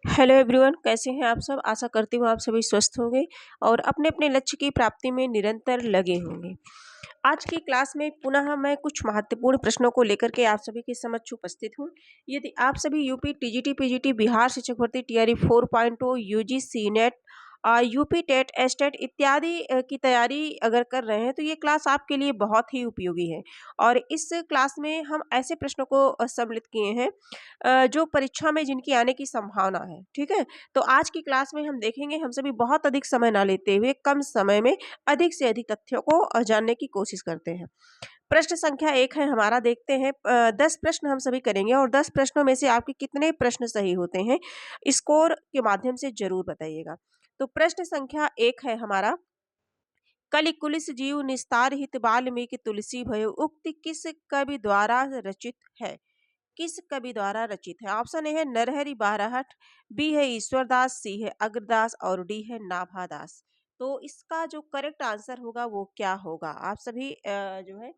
Hello everyone, कैसे हैं आप सब। आशा करती हूँ आप सभी स्वस्थ होंगे और अपने अपने लक्ष्य की प्राप्ति में निरंतर लगे होंगे। आज की क्लास में पुनः मैं कुछ महत्वपूर्ण प्रश्नों को लेकर के आप सभी के समक्ष उपस्थित हूँ। यदि आप सभी यूपी टीजीटी पीजीटी बिहार शिक्षक भर्ती TRE 4.0 UGC NET UP TET state इत्यादि की तैयारी अगर कर रहे हैं तो ये क्लास आपके लिए बहुत ही उपयोगी है। और इस क्लास में हम ऐसे प्रश्नों को सम्मिलित किए हैं जो परीक्षा में जिनकी आने की संभावना है। ठीक है, तो आज की क्लास में हम देखेंगे, हम सभी बहुत अधिक समय ना लेते हुए कम समय में अधिक से अधिक तथ्यों को जानने की कोशिश करते हैं। प्रश्न संख्या 1 है हमारा, देखते हैं 10 प्रश्न हम सभी करेंगे और 10 प्रश्नों में से आपके कितने प्रश्न सही होते हैं स्कोर के माध्यम से जरूर बताइएगा। तो प्रश्न संख्या 1 है हमारा, कलि कुलिस जीव निस्तार हित वाल्मीकि तुलसी भयो उक्ति किस कवि द्वारा रचित है। किस कवि द्वारा रचित है। ऑप्शन ए है नरहरि बाराहट, बी है ईश्वरदास, सी है अग्रदास और डी है नाभादास। तो इसका जो करेक्ट आंसर होगा वो क्या होगा, आप सभी जो है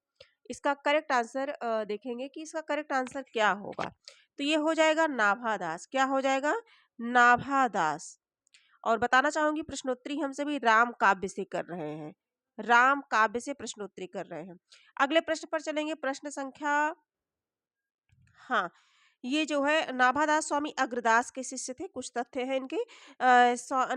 इसका करेक्ट आंसर देखेंगे कि इसका करेक्ट आंसर क्या होगा। तो ये हो जाएगा नाभादास। क्या हो जाएगा? नाभादास। और बताना चाहूंगी प्रश्नोत्तरी हम सभी राम काव्य से कर रहे हैं। राम काव्य से प्रश्नोत्तरी कर रहे हैं। अगले प्रश्न पर चलेंगे, प्रश्न संख्या, हाँ, ये जो है नाभादास स्वामी अग्रदास के शिष्य थे। कुछ तथ्य हैं इनके।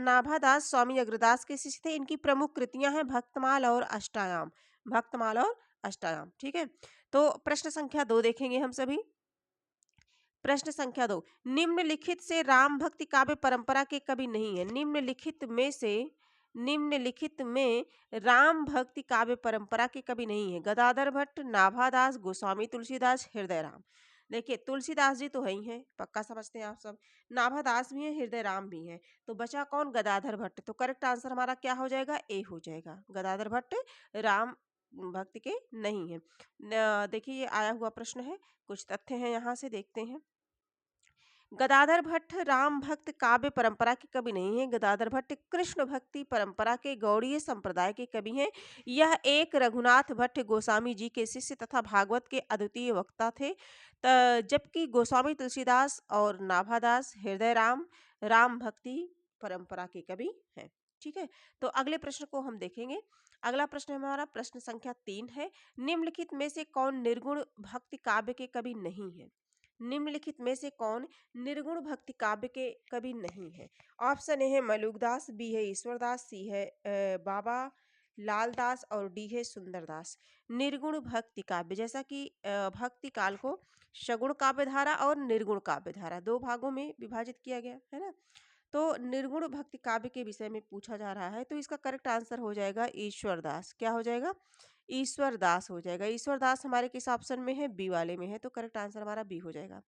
नाभादास स्वामी अग्रदास के शिष्य थे। इनकी प्रमुख कृतियां हैं भक्तमाल और अष्टायाम। भक्तमाल और अष्टायाम। ठीक है, तो प्रश्न संख्या 2 देखेंगे हम सभी। प्रश्न संख्या 2, निम्नलिखित से राम भक्ति काव्य परंपरा के कवि नहीं है। निम्नलिखित में राम भक्ति काव्य परंपरा के कवि नहीं है। गदाधर भट्ट, नाभादास, गोस्वामी तुलसीदास, हृदय राम। देखिए तुलसीदास जी तो है ही हैं, पक्का समझते हैं आप सब। नाभादास भी हैं, हृदय राम भी हैं। तो बचा कौन? गदाधर भट्ट। तो करेक्ट आंसर हमारा क्या हो जाएगा? ए हो जाएगा। गदाधर भट्ट राम भक्ति के नहीं है। देखिए ये आया हुआ प्रश्न है, कुछ तथ्य हैं यहाँ से देखते हैं। गदाधर भट्ट राम भक्त काव्य परंपरा के कवि नहीं है। गदाधर भट्ट कृष्ण भक्ति परंपरा के गौड़ीय संप्रदाय के कवि हैं। यह एक रघुनाथ भट्ट गोस्वामी जी के शिष्य तथा भागवत के अद्वितीय वक्ता थे। जबकि गोस्वामी तुलसीदास और नाभादास हृदय राम राम भक्ति परंपरा के कवि हैं। ठीक है, तो अगले प्रश्न को हम देखेंगे। अगला प्रश्न हमारा प्रश्न संख्या 3 है, निम्नलिखित में से कौन निर्गुण भक्ति काव्य के कवि नहीं है। निम्नलिखित में से कौन निर्गुण भक्ति काव्य के कवि नहीं है। ऑप्शन ए है मलुकदास, बी है ईश्वरदास, सी है बाबा लालदास और डी है सुंदरदास। निर्गुण भक्ति काव्य, जैसा कि भक्ति काल को सगुण काव्य धारा और निर्गुण काव्य धारा दो भागों में विभाजित किया गया है ना। तो निर्गुण भक्ति काव्य के विषय में पूछा जा रहा है, तो इसका करेक्ट आंसर हो जाएगा ईश्वरदास। क्या हो जाएगा? ईश्वरदास हो जाएगा। ईश्वरदास हमारे किस ऑप्शन में है? बी वाले में है, तो करेक्ट आंसर हमारा बी हो जाएगा।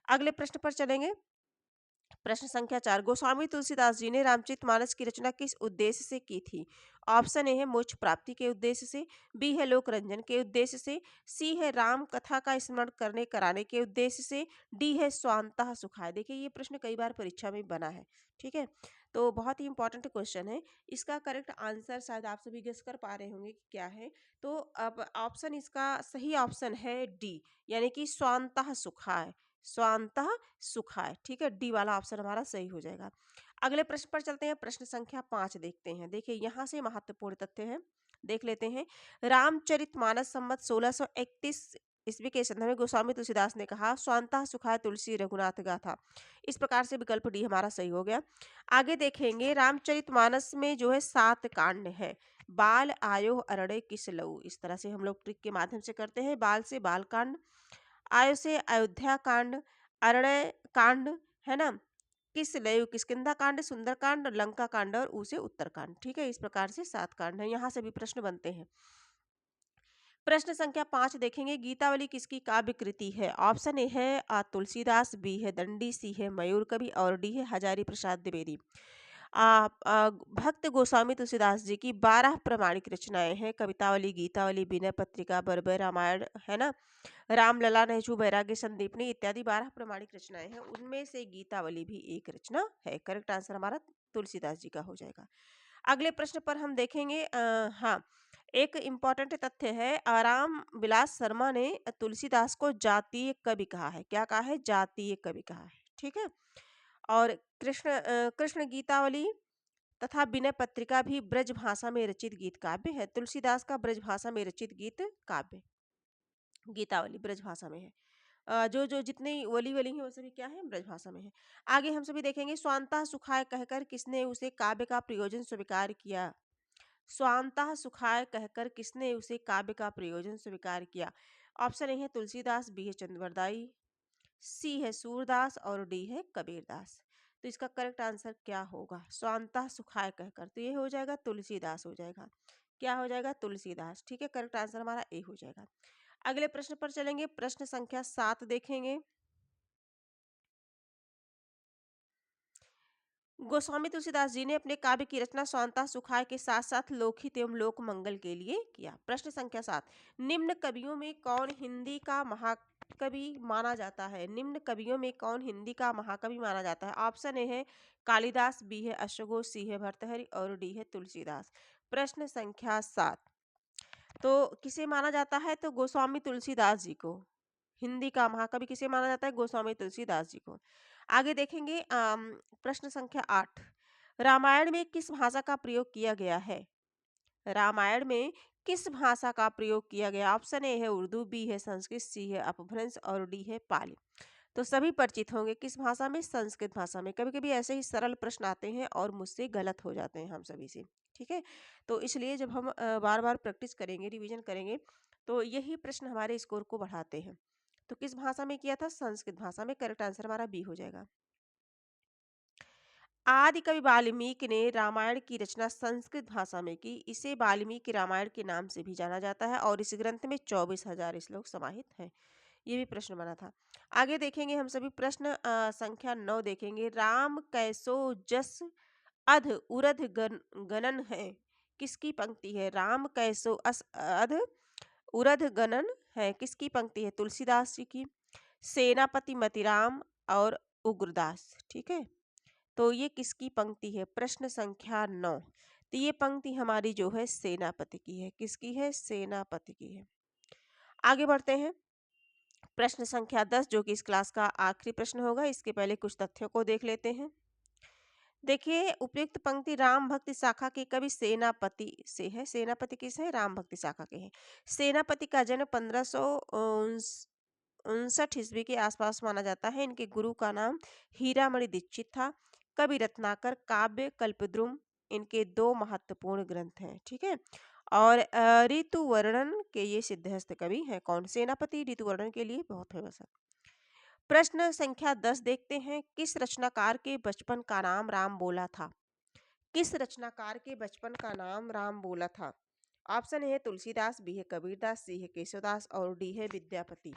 अगले प्रश्न पर चलेंगे। प्रश्न संख्या 4, गोस्वामी तुलसीदास जी ने रामचरितमानस की रचना किस उद्देश्य से की थी। ऑप्शन ए है मोक्ष प्राप्ति के उद्देश्य से, बी है लोक रंजन के उद्देश्य से, सी है राम कथा का स्मरण करने कराने के उद्देश्य से, डी है स्वांतः सुखाय। देखिए ये प्रश्न कई बार परीक्षा में बना है। ठीक है, तो बहुत ही इंपॉर्टेंट क्वेश्चन है। इसका करेक्ट आंसर शायद आप सभी गेस कर पा रहे होंगे कि क्या है। तो अब ऑप्शन, इसका सही ऑप्शन है डी, यानी कि स्वांतः सुखाय। स्वांतः सुखाय। ठीक है, डी वाला ऑप्शन हमारा सही हो जाएगा। अगले प्रश्न पर चलते हैं। प्रश्न संख्या 5 देखते हैं। देखिए यहाँ से महत्वपूर्ण तथ्य है, देख लेते हैं। रामचरितमानस संवत 1631 ईस्वी के संदर्भ में गोस्वामी तुलसीदास ने कहा, स्वांतः सुखाय तुलसी रघुनाथ गाथा। इस प्रकार से विकल्प डी हमारा सही हो गया। आगे देखेंगे, रामचरितमानस में जो है 7 कांड है। बाल आयो अरण्य किस लऊ, इस तरह से हम लोग ट्रिक के माध्यम से करते हैं। बाल से बाल कांड, आयो से अयोध्या कांड, अरण्य कांड, है ना, किस लयु किष्किंधा कांड, सुंदर कांड, लंका कांड और ऊ से उत्तर कांड। ठीक है, इस प्रकार से 7 कांड है। यहाँ से भी प्रश्न बनते हैं। प्रश्न संख्या 5 देखेंगे, गीतावली किसकी काव्य कृति है। ऑप्शन ए है तुलसीदास, बी है दंडी, सी है मयूर कवि और डी है हजारी प्रसाद द्विवेदी। भक्त गोस्वामी तुलसीदास जी की 12 प्रमाणिक रचनाएं हैं। कवितावली, गीतावली, विनय पत्रिका, बरबर रामायण, है ना, रामलला, नहचू, बैराग्य संदीपनी इत्यादि 12 प्रमाणिक रचनाएं हैं। उनमें से गीतावली भी एक रचना है। करेक्ट आंसर हमारा तुलसीदास जी का हो जाएगा। अगले प्रश्न पर हम देखेंगे, हाँ, एक इम्पॉर्टेंट तथ्य है, राम विलास शर्मा ने तुलसीदास को जातीय कवि कहा है। क्या कहा है? जातीय कवि कहा है। ठीक है, और कृष्ण गीतावली तथा विनय पत्रिका भी ब्रज भाषा में रचित गीत काव्य है। तुलसीदास का ब्रज भाषा में रचित गीत काव्य गीतावली ब्रज भाषा में है। जो जो जितनी वली वली है वो सभी क्या है, ब्रज भाषा में है। आगे हम सभी देखेंगे, स्वांतः सुखाय कहकर किसने उसे काव्य का प्रयोजन स्वीकार किया। स्वांतः सुखाय कहकर किसने उसे काव्य का प्रयोजन स्वीकार किया। ऑप्शन ए है तुलसीदास, बी है चंद्रवरदाई, सी है सूरदास और डी है कबीरदास। तो इसका करेक्ट आंसर क्या होगा, स्वांतः सुखाय कहकर, तो ये हो जाएगा तुलसीदास हो जाएगा। क्या हो जाएगा, तुलसीदास। ठीक है, करेक्ट आंसर हमारा ए हो जाएगा। अगले प्रश्न पर चलेंगे, प्रश्न संख्या 7 देखेंगे। गोस्वामी तुलसीदास जी ने अपने काव्य की रचना स्वांतः सुखाय के साथ साथ लोकहित एवं लोक मंगल के लिए किया। प्रश्न संख्या 7, निम्न कवियों में कौन हिंदी का महाकवि माना जाता है। निम्न कवियों में कौन हिंदी का महाकवि माना जाता है। ऑप्शन ए है कालिदास, बी है अश्वघोष, सी है भर्तृहरि और डी है तुलसीदास। प्रश्न संख्या 7, तो किसे माना जाता है, तो गोस्वामी तुलसीदास जी को हिंदी का महाकवि किसे माना जाता है, गोस्वामी तुलसीदास जी को। आगे देखेंगे प्रश्न संख्या 8, रामायण में किस भाषा का प्रयोग किया गया है। रामायण में किस भाषा का प्रयोग किया गया। ऑप्शन ए है उर्दू, बी है संस्कृत, सी है अपभ्रंश और डी है पाली। तो सभी परिचित होंगे किस भाषा में, संस्कृत भाषा में। कभी कभी ऐसे ही सरल प्रश्न आते हैं और मुझसे गलत हो जाते हैं हम सभी से। ठीक है, तो इसलिए जब हम बार बार प्रैक्टिस करेंगे, रिवीजन करेंगे, तो यही प्रश्न हमारे स्कोर को बढ़ाते हैं। तो किस भाषा में किया था, संस्कृत भाषा में। करेक्ट आंसर हमारा बी हो जाएगा। आदि कवि वाल्मीकि ने रामायण की रचना संस्कृत भाषा में की। इसे वाल्मीकि रामायण के नाम से भी जाना जाता है और इस ग्रंथ में 24,000 श्लोक समाहित हैं। ये भी प्रश्न बना था। आगे देखेंगे हम सभी प्रश्न संख्या 9 देखेंगे, राम कैसो जस अध उरध गणन है, किसकी पंक्ति है। राम कैसो अस अध उरध गणन है, किसकी पंक्ति है, तुलसीदास जी की, सेनापति मतिराम और उग्रदास। ठीक है, तो ये किसकी पंक्ति है, प्रश्न संख्या 9। तो ये पंक्ति हमारी जो है सेनापति की है। किसकी है, सेनापति की है। आगे बढ़ते हैं, प्रश्न संख्या 10 जो कि इस क्लास का आखिरी प्रश्न होगा। इसके पहले कुछ तथ्यों को देख लेते हैं। देखिए, उपयुक्त पंक्ति राम भक्ति शाखा के कवि सेनापति से है। सेनापति किस है, राम भक्ति शाखा के हैं। सेनापति का जन्म 1559 ईस्वी के आसपास माना जाता है। इनके गुरु का नाम हीरामणि दीक्षित था। कवि रत्नाकर, काव्य कल्पद्रुम इनके दो महत्वपूर्ण ग्रंथ हैं। ठीक है, और ऋतु वर्णन के ये सिद्धहस्त कवि हैं। कौन, सेनापति ऋतु वर्णन के लिए बहुत फेमस है। प्रश्न संख्या 10 देखते हैं, किस रचनाकार के बचपन का नाम राम बोला था। किस रचनाकार के बचपन का नाम राम बोला था। ऑप्शन है तुलसीदास, बी है कबीरदास, सी है केशवदास और डी है विद्यापति।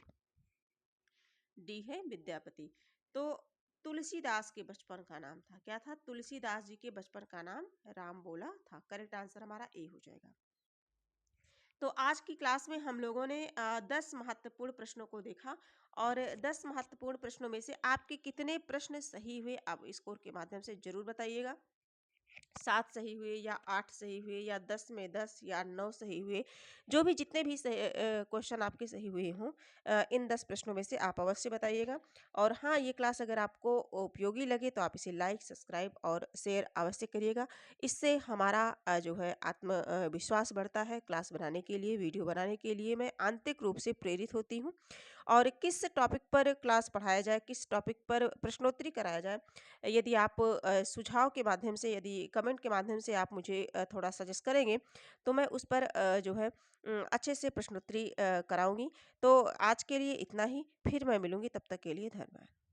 डी है विद्यापति। तो तुलसीदास के बचपन का नाम था, क्या था, तुलसीदास जी के बचपन का नाम राम बोला था। करेक्ट आंसर हमारा ए हो जाएगा। तो आज की क्लास में हम लोगों ने 10 महत्वपूर्ण प्रश्नों को देखा और 10 महत्वपूर्ण प्रश्नों में से आपके कितने प्रश्न सही हुए आप स्कोर के माध्यम से जरूर बताइएगा। 7 सही हुए या 8 सही हुए या 10 में 10 या 9 सही हुए, जो भी जितने भी क्वेश्चन आपके सही हुए हों, इन 10 प्रश्नों में से आप अवश्य बताइएगा। और हाँ, ये क्लास अगर आपको उपयोगी लगे तो आप इसे लाइक, सब्सक्राइब और शेयर अवश्य करिएगा। इससे हमारा जो है विश्वास बढ़ता है। क्लास बनाने के लिए, वीडियो बनाने के लिए मैं आंतरिक रूप से प्रेरित होती हूँ। और किस टॉपिक पर क्लास पढ़ाया जाए, किस टॉपिक पर प्रश्नोत्तरी कराया जाए, यदि आप सुझाव के माध्यम से, यदि कमेंट के माध्यम से आप मुझे थोड़ा सजेस्ट करेंगे, तो मैं उस पर जो है अच्छे से प्रश्नोत्तरी कराऊंगी। तो आज के लिए इतना ही, फिर मैं मिलूंगी, तब तक के लिए धन्यवाद।